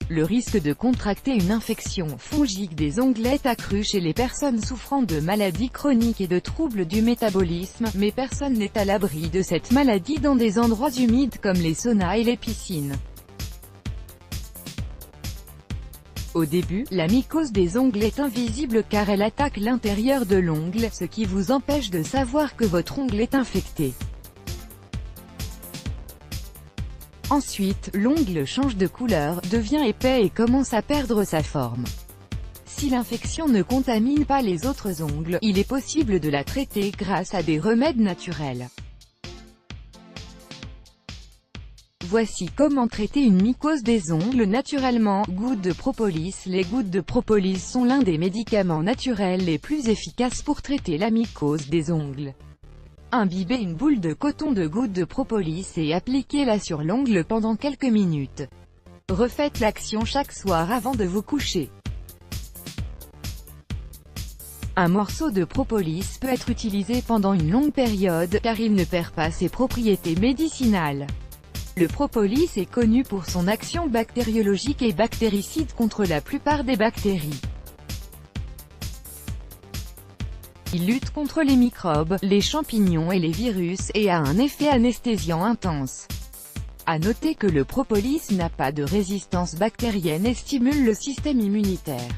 Le risque de contracter une infection fongique des ongles est accru chez les personnes souffrant de maladies chroniques et de troubles du métabolisme, mais personne n'est à l'abri de cette maladie dans des endroits humides comme les saunas et les piscines. Au début, la mycose des ongles est invisible car elle attaque l'intérieur de l'ongle, ce qui vous empêche de savoir que votre ongle est infecté. Ensuite, l'ongle change de couleur, devient épais et commence à perdre sa forme. Si l'infection ne contamine pas les autres ongles, il est possible de la traiter grâce à des remèdes naturels. Voici comment traiter une mycose des ongles naturellement. Gouttes de propolis. Les gouttes de propolis sont l'un des médicaments naturels les plus efficaces pour traiter la mycose des ongles. Imbibez une boule de coton de gouttes de propolis et appliquez-la sur l'ongle pendant quelques minutes. Refaites l'action chaque soir avant de vous coucher. Un morceau de propolis peut être utilisé pendant une longue période, car il ne perd pas ses propriétés médicinales. Le propolis est connu pour son action bactériologique et bactéricide contre la plupart des bactéries. Il lutte contre les microbes, les champignons et les virus, et a un effet anesthésiant intense. À noter que le propolis n'a pas de résistance bactérienne et stimule le système immunitaire.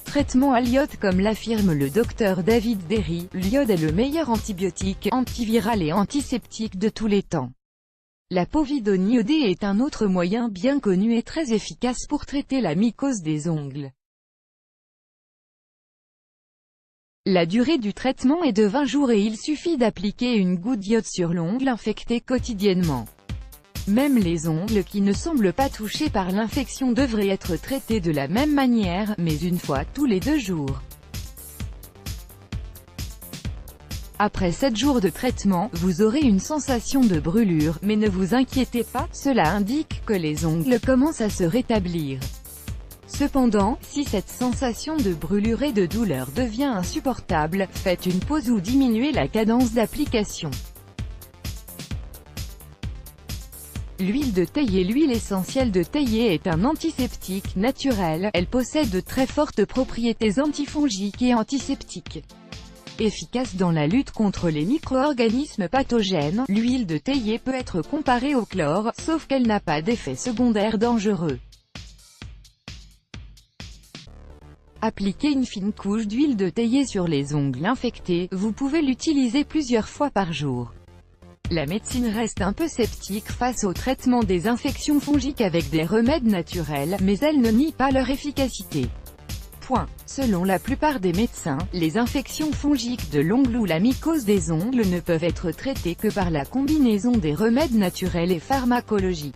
Traitement à l'iode. Comme l'affirme le docteur David Derry, l'iode est le meilleur antibiotique, antiviral et antiseptique de tous les temps. La povidone iodée est un autre moyen bien connu et très efficace pour traiter la mycose des ongles. La durée du traitement est de 20 jours et il suffit d'appliquer une goutte d'iode sur l'ongle infecté quotidiennement. Même les ongles qui ne semblent pas touchés par l'infection devraient être traités de la même manière, mais une fois tous les 2 jours. Après 7 jours de traitement, vous aurez une sensation de brûlure, mais ne vous inquiétez pas, cela indique que les ongles commencent à se rétablir. Cependant, si cette sensation de brûlure et de douleur devient insupportable, faites une pause ou diminuez la cadence d'application. L'huile de théier. L'huile essentielle de théier est un antiseptique naturel, elle possède de très fortes propriétés antifongiques et antiseptiques. Efficace dans la lutte contre les micro-organismes pathogènes, l'huile de théier peut être comparée au chlore, sauf qu'elle n'a pas d'effet secondaire dangereux. Appliquez une fine couche d'huile de théier sur les ongles infectés, vous pouvez l'utiliser plusieurs fois par jour. La médecine reste un peu sceptique face au traitement des infections fongiques avec des remèdes naturels, mais elle ne nie pas leur efficacité. Selon la plupart des médecins, les infections fongiques de l'ongle ou la mycose des ongles ne peuvent être traitées que par la combinaison des remèdes naturels et pharmacologiques.